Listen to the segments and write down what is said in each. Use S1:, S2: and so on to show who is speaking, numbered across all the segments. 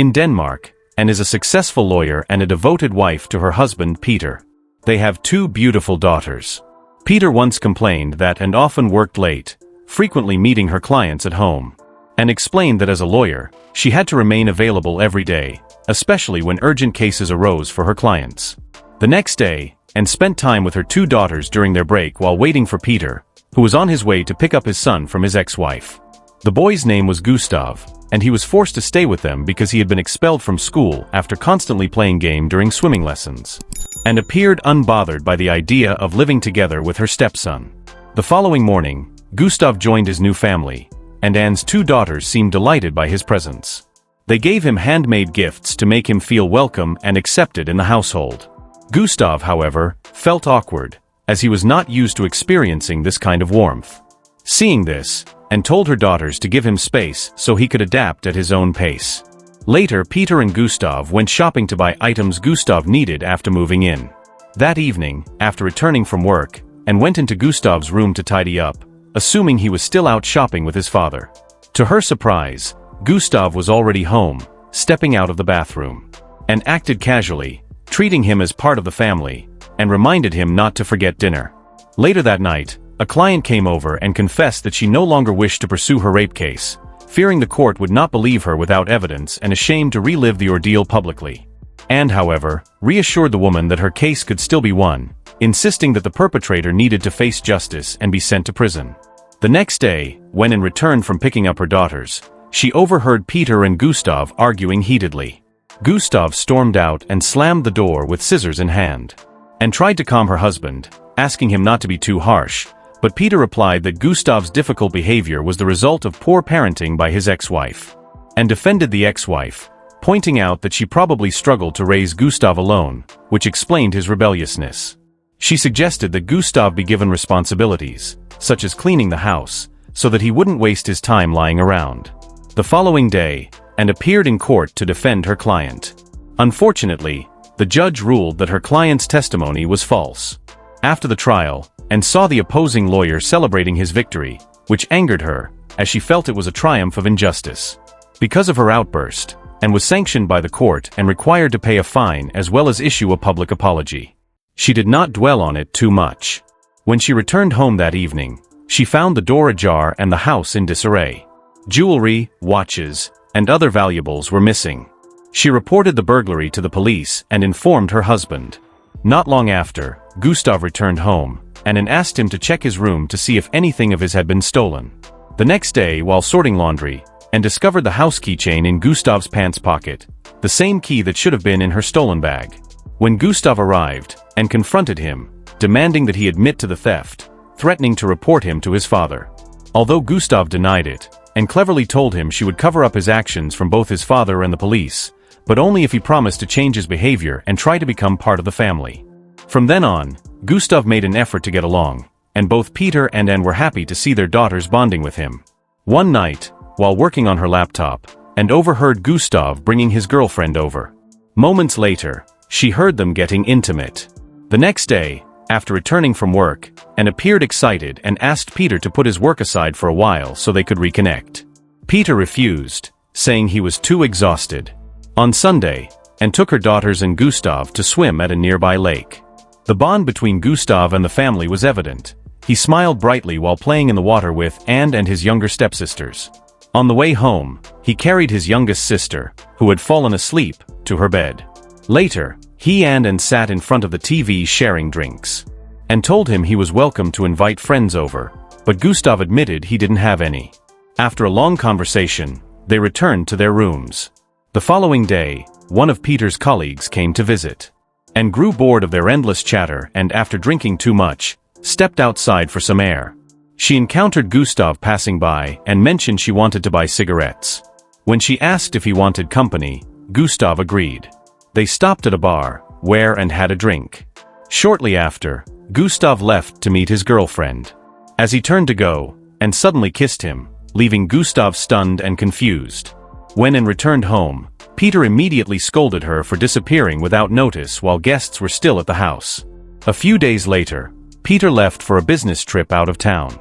S1: in Denmark, and is a successful lawyer and a devoted wife to her husband Peter. They have 2 beautiful daughters. Peter once complained that and often worked late, frequently meeting her clients at home, and explained that as a lawyer, she had to remain available every day, especially when urgent cases arose for her clients. The next day, and spent time with her 2 daughters during their break while waiting for Peter, who was on his way to pick up his son from his ex-wife. The boy's name was Gustav, and he was forced to stay with them because he had been expelled from school after constantly playing game during swimming lessons, and appeared unbothered by the idea of living together with her stepson. The following morning, Gustav joined his new family, and Anne's 2 daughters seemed delighted by his presence. They gave him handmade gifts to make him feel welcome and accepted in the household. Gustav, however, felt awkward, as he was not used to experiencing this kind of warmth. Seeing this, and told her daughters to give him space so he could adapt at his own pace. Later, Peter and Gustav went shopping to buy items Gustav needed after moving in. That evening, after returning from work, and went into Gustav's room to tidy up, assuming he was still out shopping with his father. To her surprise, Gustav was already home, stepping out of the bathroom, and acted casually, treating him as part of the family, and reminded him not to forget dinner. Later that night, a client came over and confessed that she no longer wished to pursue her rape case, fearing the court would not believe her without evidence and ashamed to relive the ordeal publicly. Anne, however, reassured the woman that her case could still be won, insisting that the perpetrator needed to face justice and be sent to prison. The next day, when in return from picking up her daughters, she overheard Peter and Gustav arguing heatedly. Gustav stormed out and slammed the door with scissors in hand, and tried to calm her husband, asking him not to be too harsh, but Peter replied that Gustav's difficult behavior was the result of poor parenting by his ex-wife, and defended the ex-wife, pointing out that she probably struggled to raise Gustav alone, which explained his rebelliousness. She suggested that Gustav be given responsibilities, such as cleaning the house, so that he wouldn't waste his time lying around. The following day, and appeared in court to defend her client. Unfortunately, the judge ruled that her client's testimony was false. After the trial, and saw the opposing lawyer celebrating his victory, which angered her, as she felt it was a triumph of injustice. Because of her outburst, and was sanctioned by the court and required to pay a fine as well as issue a public apology. She did not dwell on it too much. When she returned home that evening, she found the door ajar and the house in disarray. Jewelry, watches, and other valuables were missing. She reported the burglary to the police and informed her husband. Not long after, Gustav returned home, and Anne asked him to check his room to see if anything of his had been stolen. The next day, while sorting laundry, Anne discovered the house keychain in Gustav's pants pocket, the same key that should have been in her stolen bag. When Gustav arrived, Anne confronted him, demanding that he admit to the theft, threatening to report him to his father. Although Gustav denied it, Anne cleverly told him she would cover up his actions from both his father and the police, but only if he promised to change his behavior and try to become part of the family. From then on, Gustav made an effort to get along, and both Peter and Anne were happy to see their daughters bonding with him. One night, while working on her laptop, Anne overheard Gustav bringing his girlfriend over. Moments later, she heard them getting intimate. The next day, after returning from work, Anne appeared excited and asked Peter to put his work aside for a while so they could reconnect. Peter refused, saying he was too exhausted. On Sunday, Anne took her daughters and Gustav to swim at a nearby lake. The bond between Gustav and the family was evident. He smiled brightly while playing in the water with Anne and his younger stepsisters. On the way home, he carried his youngest sister, who had fallen asleep, to her bed. Later, he and Anne sat in front of the TV sharing drinks, and told him he was welcome to invite friends over, but Gustav admitted he didn't have any. After a long conversation, they returned to their rooms. The following day, one of Peter's colleagues came to visit, and grew bored of their endless chatter and after drinking too much, stepped outside for some air. She encountered Gustav passing by and mentioned she wanted to buy cigarettes. When she asked if he wanted company, Gustav agreed. They stopped at a bar, where Anne had a drink. Shortly after, Gustav left to meet his girlfriend. As he turned to go, Anne suddenly kissed him, leaving Gustav stunned and confused. When Anne returned home, Peter immediately scolded her for disappearing without notice while guests were still at the house. A few days later, Peter left for a business trip out of town.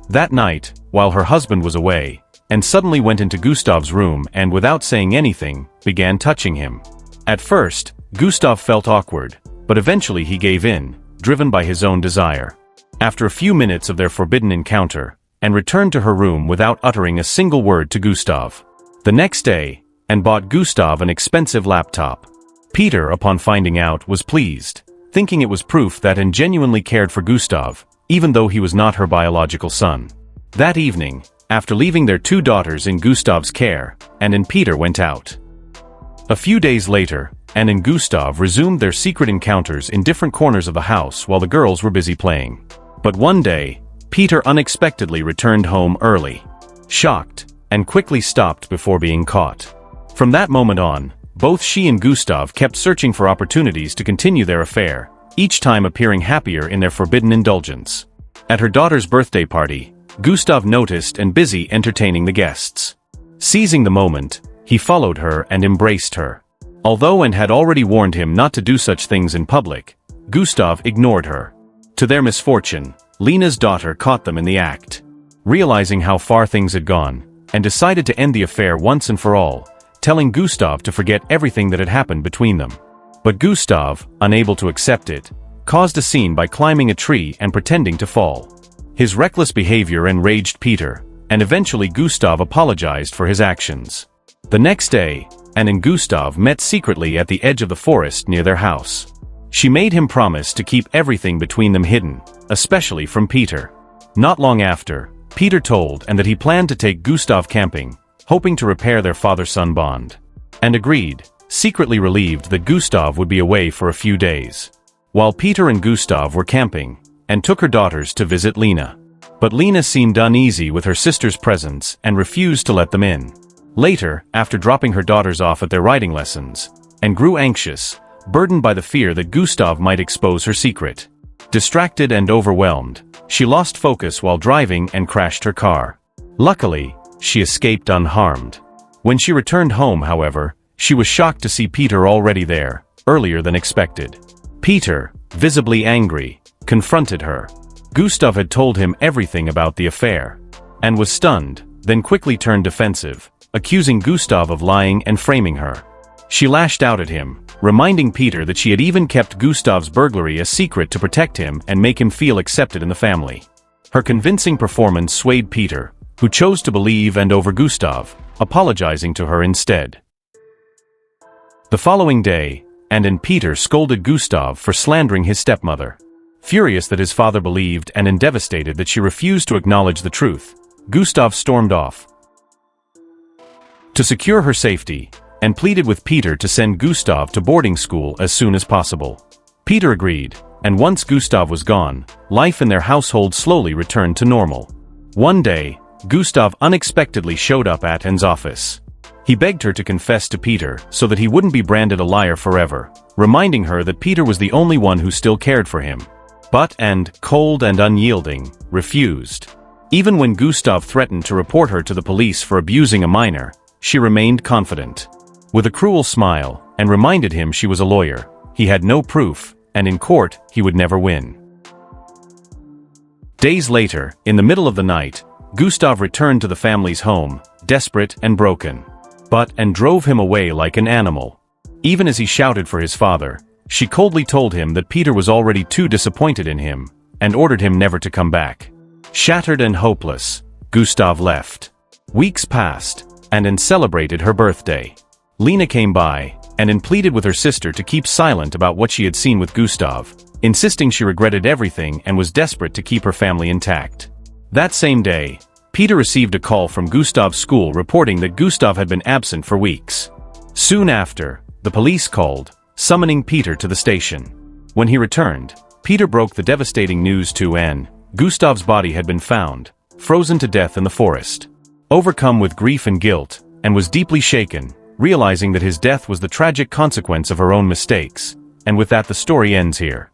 S1: That night, while her husband was away, Anne suddenly went into Gustav's room and without saying anything, began touching him. At first, Gustav felt awkward, but eventually he gave in, driven by his own desire. After a few minutes of their forbidden encounter, Anne returned to her room without uttering a single word to Gustav. The next day, Anne bought Gustav an expensive laptop. Peter, upon finding out, was pleased, thinking it was proof that Anne genuinely cared for Gustav, even though he was not her biological son. That evening, after leaving their 2 daughters in Gustav's care, Anne and Peter went out. A few days later, Anne and Gustav resumed their secret encounters in different corners of the house while the girls were busy playing. But one day, Peter unexpectedly returned home early. Shocked, Anne quickly stopped before being caught. From that moment on, both she and Gustav kept searching for opportunities to continue their affair, each time appearing happier in their forbidden indulgence. At her daughter's birthday party, Gustav noticed and busy entertaining the guests. Seizing the moment, he followed her and embraced her. Although Anne had already warned him not to do such things in public, Gustav ignored her. To their misfortune, Lena's daughter caught them in the act. Realizing how far things had gone, Anne decided to end the affair once and for all, telling Gustav to forget everything that had happened between them. But Gustav, unable to accept it, caused a scene by climbing a tree and pretending to fall. His reckless behavior enraged Peter, and eventually Gustav apologized for his actions. The next day, Anne and Gustav met secretly at the edge of the forest near their house. She made him promise to keep everything between them hidden, especially from Peter. Not long after, Peter told Anne that he planned to take Gustav camping, hoping to repair their father-son bond. Anne agreed, secretly relieved that Gustav would be away for a few days. While Peter and Gustav were camping, Anne took her daughters to visit Lena. But Lena seemed uneasy with her sister's presence and refused to let them in. Later, after dropping her daughters off at their riding lessons, Anne grew anxious, burdened by the fear that Gustav might expose her secret. Distracted and overwhelmed, she lost focus while driving and crashed her car. Luckily, she escaped unharmed. When she returned home, however, she was shocked to see Peter already there, earlier than expected. Peter, visibly angry, confronted her. Gustav had told him everything about the affair. Anne was stunned, then quickly turned defensive, accusing Gustav of lying and framing her. She lashed out at him, reminding Peter that she had even kept Gustav's burglary a secret to protect him and make him feel accepted in the family. Her convincing performance swayed Peter, who chose to believe and over Gustav, apologizing to her instead. The following day, Anne and Peter scolded Gustav for slandering his stepmother. Furious that his father believed and devastated that she refused to acknowledge the truth, Gustav stormed off. To secure her safety, Anne pleaded with Peter to send Gustav to boarding school as soon as possible. Peter agreed, and once Gustav was gone, life in their household slowly returned to normal. One day, Gustav unexpectedly showed up at Anne's office. He begged her to confess to Peter so that he wouldn't be branded a liar forever, reminding her that Peter was the only one who still cared for him. But Anne, cold and unyielding, refused. Even when Gustav threatened to report her to the police for abusing a minor, she remained confident. With a cruel smile, Anne reminded him she was a lawyer. He had no proof, and in court, he would never win. Days later, in the middle of the night, Gustav returned to the family's home, desperate and broken. But Anne drove him away like an animal. Even as he shouted for his father, she coldly told him that Peter was already too disappointed in him, and ordered him never to come back. Shattered and hopeless, Gustav left. Weeks passed, and Anne celebrated her birthday. Lena came by, and Anne pleaded with her sister to keep silent about what she had seen with Gustav, insisting she regretted everything and was desperate to keep her family intact. That same day, Peter received a call from Gustav's school reporting that Gustav had been absent for weeks. Soon after, the police called, summoning Peter to the station. When he returned, Peter broke the devastating news to Anne. Gustav's body had been found, frozen to death in the forest. Overcome with grief and guilt, Anne was deeply shaken, realizing that his death was the tragic consequence of her own mistakes. And with that, the story ends here.